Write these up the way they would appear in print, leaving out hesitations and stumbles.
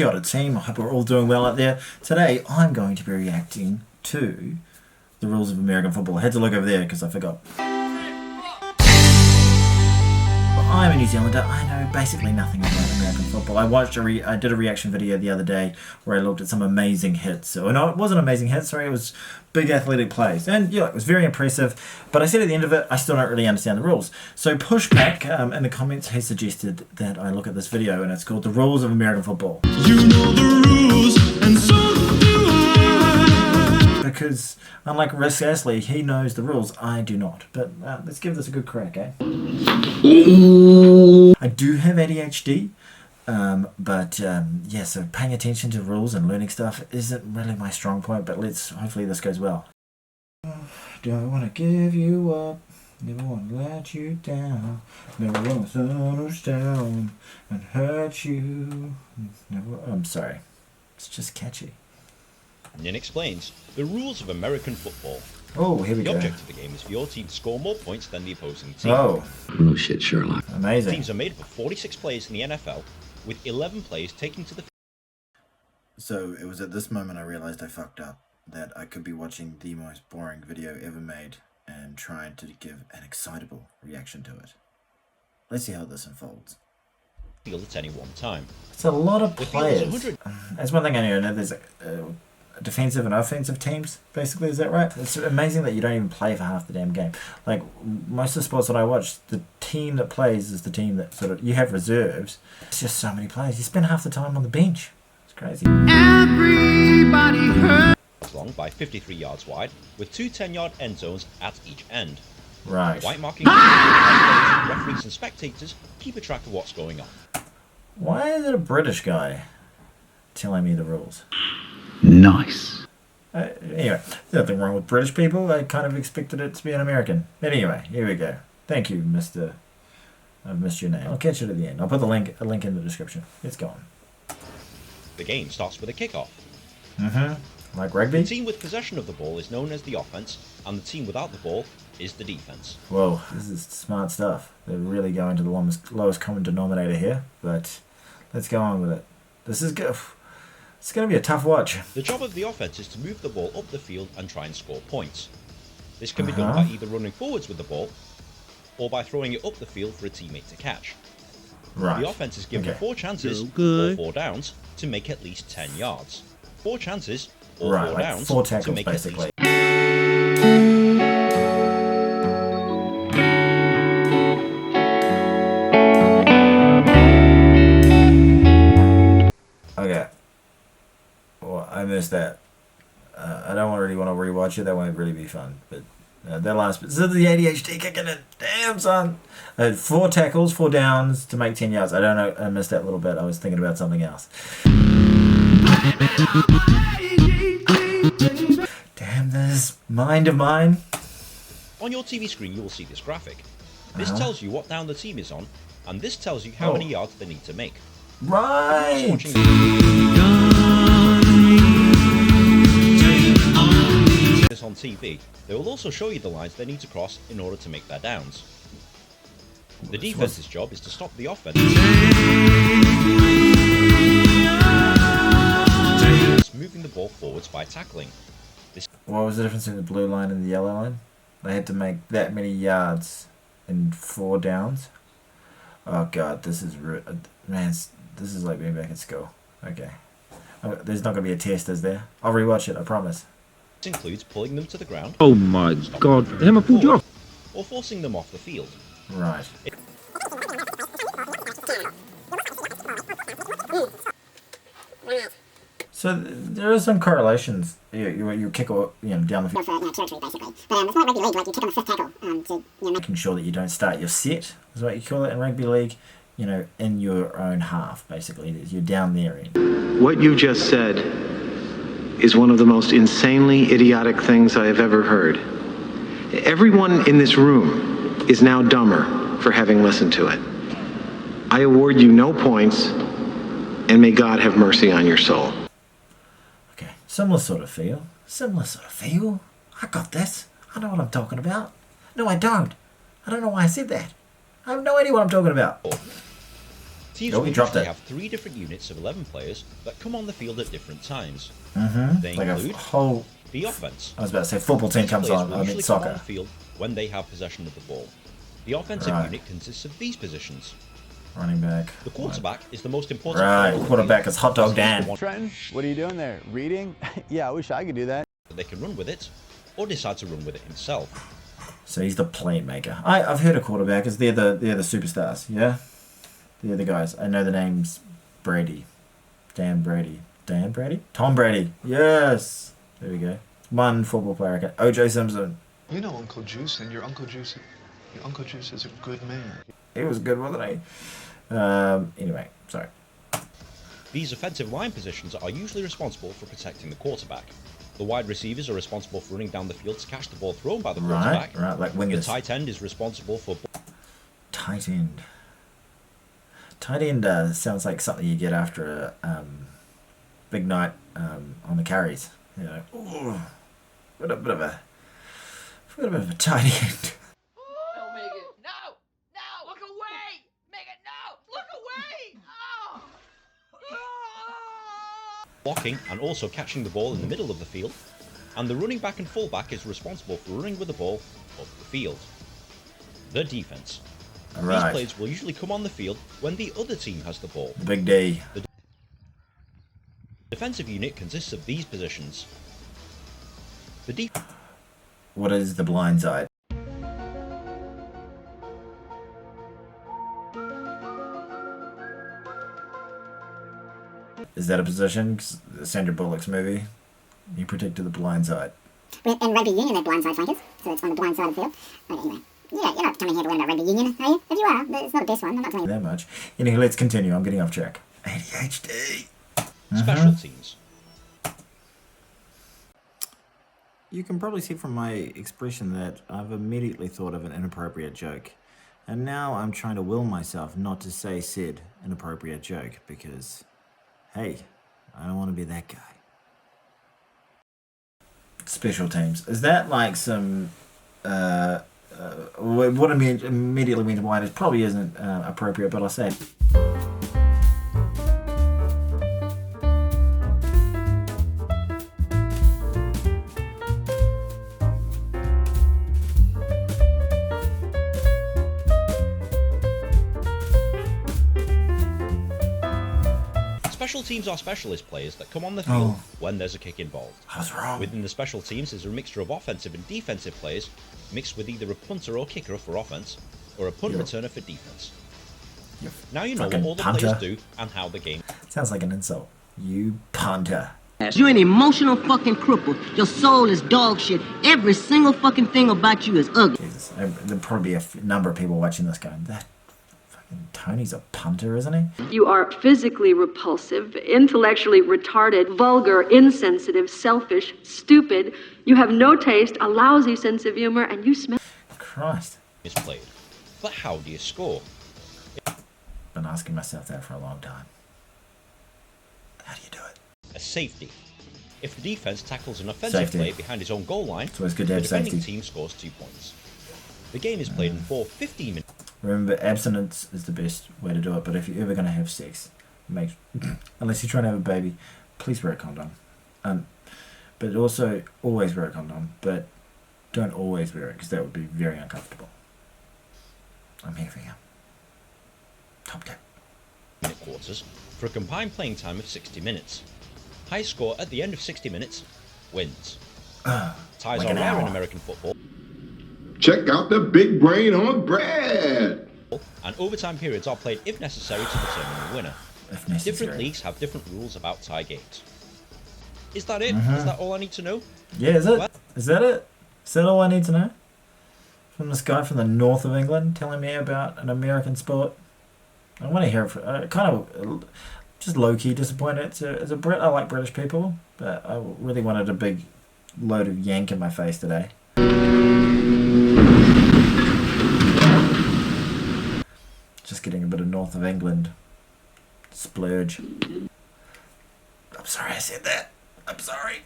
Kia ora team, I hope we're all doing well out there. Today I'm going to be reacting to the rules of American football. I had to look over there because I forgot. I'm a New Zealander, I know basically nothing about American football. I did a reaction video the other day where I looked at some amazing hits. Oh no, it wasn't amazing hits, sorry, it was big athletic plays. And yeah, it was very impressive, but I said at the end of it, I still don't really understand the rules. So Pushback in the comments, he suggested that I look at this video and it's called The Rules of American Football. You know the rules, and so do I. Because unlike Rick Astley, he knows the rules, I do not. But let's give this a good crack, eh? I do have ADHD, yeah, so paying attention to rules and learning stuff isn't really my strong point, but hopefully this goes well. Don't want to give you up, never want to let you down, never want to let us down and hurt you. I'm sorry, it's just catchy. Nin explains the rules of American football. Oh, here we go. The object of the game is for your team to score more points than the opposing team. Oh. No shit, Sherlock. Amazing. Teams are made up of 46 players in the NFL, with 11 players taking to the field. So it was at this moment I realized I fucked up, that I could be watching the most boring video ever made and trying to give an excitable reaction to it. Let's see how this unfolds. Field at any one time. It's a lot of The field is players. 100. That's one thing I know. There's defensive and offensive teams, basically, is that right? It's amazing that you don't even play for half the damn game. Like, most of the sports that I watch, the team that plays is the team that sort of, you have reserves. It's just so many players. You spend half the time on the bench. It's crazy. Everybody hurt. Long by 53 yards wide, with two 10-yard end zones at each end. Right. White marking referees and spectators keep a track of what's going on. Why is it a British guy telling me the rules? Nice. Anyway, there's nothing wrong with British people. I kind of expected it to be an American. But anyway, here we go. Thank you, Mr. I've missed your name. I'll catch it at the end. I'll put a link in the description. It's gone. The game starts with a kickoff. Like The rugby? team with possession of the ball is known as the offense, and the team without the ball is the defense. Whoa, this is smart stuff. They're really going to the lowest common denominator here, but let's go on with it. This is good. It's going to be a tough watch. The job of the offense is to move the ball up the field and try and score points. This can be done by either running forwards with the ball or by throwing it up the field for a teammate to catch. Right. The offense is given 4 chances or 4 downs to make at least 10 yards. 4 chances or 4 like downs 4 to tackles, make basically. at least. Okay. Well, I missed that. I don't really want to rewatch it. That won't really be fun. But that last bit. This is the ADHD kicking in. Damn, son. I had 4 tackles, 4 downs to make 10 yards. I don't know. I missed that little bit. I was thinking about something else. Damn, this mind of mine. On your TV screen you will see this graphic. This tells you what down the team is on, and this tells you how many yards they need to make. Right. Watching this on TV, they will also show you the lines they need to cross in order to make their downs. The defense's job is to stop the offense, moving the ball forwards by tackling. What was the difference in the blue line and the yellow line? They had to make that many yards in 4 downs. Oh god, this is man. This is like being back at school. Okay, there's not gonna be a test, is there? I'll rewatch it. I promise. This includes pulling them to the ground. Oh my god, Emma pulled you off. Or forcing them off the field. Right. So there are some correlations. You kick down the field. Territory, basically. But it's not rugby league, like you kick on the 5th tackle to Making sure that you don't start your set, is what you call it in rugby league. In your own half, basically. You're down there. What you just said is one of the most insanely idiotic things I have ever heard. Everyone in this room is now dumber for having listened to it. I award you no points, and may God have mercy on your soul. Okay, similar sort of feel. I got this. I know what I'm talking about. No, I don't. I don't know why I said that. I have no idea what I'm talking about. Teams Oh, will he dropped usually it. have 3 different units of 11 players that come on the field at different times. They Like a include whole. the offense. I was about to say football team These comes players on. will I mean usually come on the soccer. field when they have possession of the ball. The offensive Right. unit consists of these positions. Running back. The quarterback is the most important Right. player on the Quarterback field, is Hot Dog as he's the Dan. one Trenton, what are you doing there? Reading? Yeah, I wish I could do that. that they can run with it, or decide to run with it himself. So he's the playmaker. I've heard of quarterbackers. They're the superstars. Yeah. They're the guys. I know the name's Brady. Dan Brady. Dan Brady? Tom Brady. Yes. There we go. One football player. Okay. O.J. Simpson. You know Uncle Juice, and your Uncle Juice is a good man. He was good, wasn't he? Anyway, sorry. These offensive line positions are usually responsible for protecting the quarterback. The wide receivers are responsible for running down the field to catch the ball thrown by the quarterback. Right, like The wingers. tight end is responsible for Tight end. Tight end sounds like something you get after a big night on the carries. You know, ooh, what a bit of a tight end. No, Megan. No! No! Look away! Megan, no! Look away! Oh! blocking and also catching the ball in the middle of the field, and the running back and fullback is responsible for running with the ball up the field. The defense. Right. These players will usually come on the field when the other team has the ball. The big D. The defensive unit consists of these positions. The What is the blind side? Is that a position? 'Cause Sandra Bullock's movie, he predicted the blind side. In rugby union, they're blindside flankers, so it's on the blind side of the field. Okay, anyway. Yeah, you're not coming here to learn about rugby union, are you? If you are, it's not the best one. I'm not telling you. That much. Anyway, let's continue. I'm getting off track. ADHD. special teams. You can probably see from my expression that I've immediately thought of an inappropriate joke. And now I'm trying to will myself not to say said inappropriate joke because, hey, I don't want to be that guy. Special teams. Is that like some... what I mean, immediately means why it probably isn't appropriate, but I'll say it. Special teams are specialist players that come on the field when there's a kick involved. I was wrong. Within the special teams is a mixture of offensive and defensive players, mixed with either a punter or kicker for offense, or a punt returner for defense. Now you know what fucking all the punter. players do and how the game. Sounds like an insult. You punter. You're an emotional fucking cripple. Your soul is dog shit. Every single fucking thing about you is ugly. Jesus. There'll probably be a number of people watching this going, that fucking Tony's a punter, isn't he? You are physically repulsive, intellectually retarded, vulgar, insensitive, selfish, stupid. You have no taste, a lousy sense of humor, and you smell... Christ. Is played. But how do you score? Been asking myself that for a long time. How do you do it? A safety. If the defense tackles an offensive Safety. player behind his own goal line, It's always good to the have defending safety. team scores 2 points. The game is played in 4 15-minute. Remember, abstinence is the best way to do it, but if you're ever going to have sex, unless you're trying to have a baby, please wear a condom. But also, always wear a condom, but don't always wear it, because that would be very uncomfortable. I'm here for you. Top tip. Quarters for a combined playing time of 60 minutes. High score at the end of 60 minutes wins. Ties like are an rare in hour. American football, Check out the big brain on Brad. and overtime periods are played if necessary to determine the winner. If necessary. Different leagues have different rules about tie games. Is that it? Is that all I need to know? Yeah, is it? What? Is that it? Is that all I need to know? From this guy from the north of England telling me about an American sport? I want to hear it. Kind of just low-key disappointed. As a Brit, I like British people, but I really wanted a big load of yank in my face today. Just getting a bit of north of England splurge. I'm sorry I said that. I'm sorry.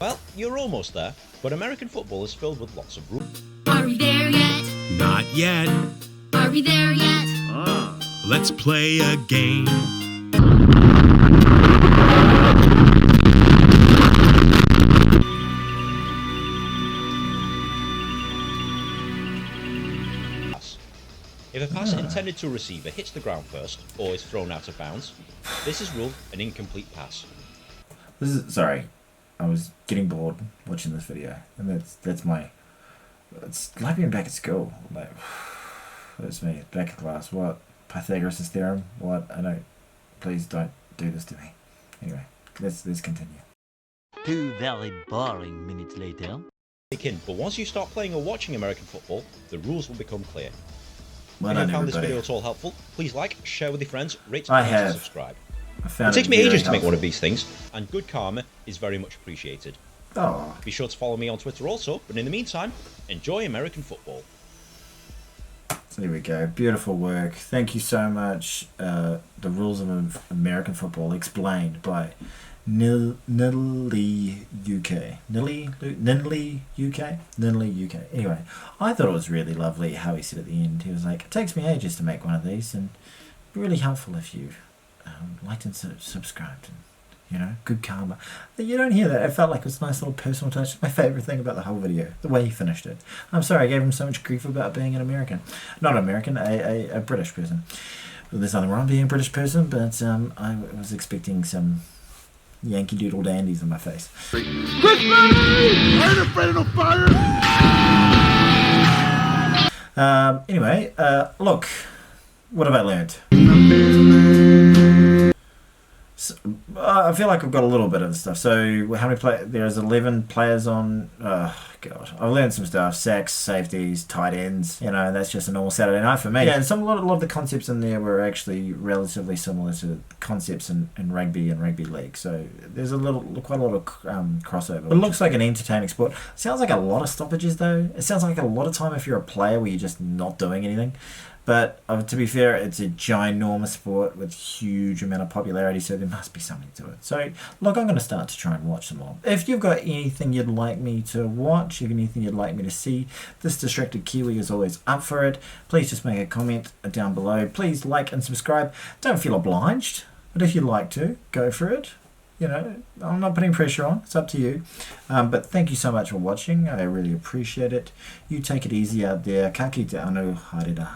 Well, you're almost there, but American football is filled with lots of rules. Are we there yet? Not yet. Are we there yet? Let's play a game. If a pass intended to a receiver hits the ground first or is thrown out of bounds, this is ruled an incomplete pass. Sorry, I was getting bored watching this video, and that's my. It's like being back at school. Like, that's me back in class. What? Pythagoras' theorem? What? I don't. Please don't do this to me. Anyway, let's continue. 2 very boring minutes later. But once you start playing or watching American football, the rules will become clear. Well If done, you found this everybody. video at all helpful, please like, share with your friends, rate, I and have. subscribe. I found It takes me very ages to make helpful. one of these things, and good karma is very much appreciated. Oh. Be sure to follow me on Twitter also, but in the meantime, enjoy American football. So there we go. Beautiful work. Thank you so much. The rules of American football explained by Nilly UK. Nilly UK. Anyway, I thought it was really lovely how he said at the end. He was like, "It takes me ages to make one of these, and really helpful if you liked and subscribed, and you know, good karma." You don't hear that. It felt like it was a nice little personal touch. It's my favorite thing about the whole video, the way he finished it. I'm sorry I gave him so much grief about being an American, not an American, a British person. Well, there's nothing wrong being a British person, but I was expecting some Yankee Doodle dandies in my face. I ain't afraid of no fire. Anyway, look, what have I learned? So, I feel like I've got a little bit of the stuff. So how many there's 11 players on. Oh god, I've learned some stuff: sacks, safeties, tight ends. You know, that's just a normal Saturday night for me. Yeah, and a lot of the concepts in there were actually relatively similar to concepts in rugby and rugby league. So there's quite a lot of crossover. It looks like an entertaining sport. Sounds like a lot of stoppages though. It sounds like a lot of time if you're a player where you're just not doing anything. But to be fair, it's a ginormous sport with huge amount of popularity, so there must be something to it. So, look, I'm going to start to try and watch them all. If you've got anything you'd like me to watch, anything you'd like me to see, this Distracted Kiwi is always up for it. Please just make a comment down below. Please like and subscribe. Don't feel obliged, but if you'd like to, go for it. You know, I'm not putting pressure on. It's up to you. But thank you so much for watching. I really appreciate it. You take it easy out there. Ka kite anō haere rā.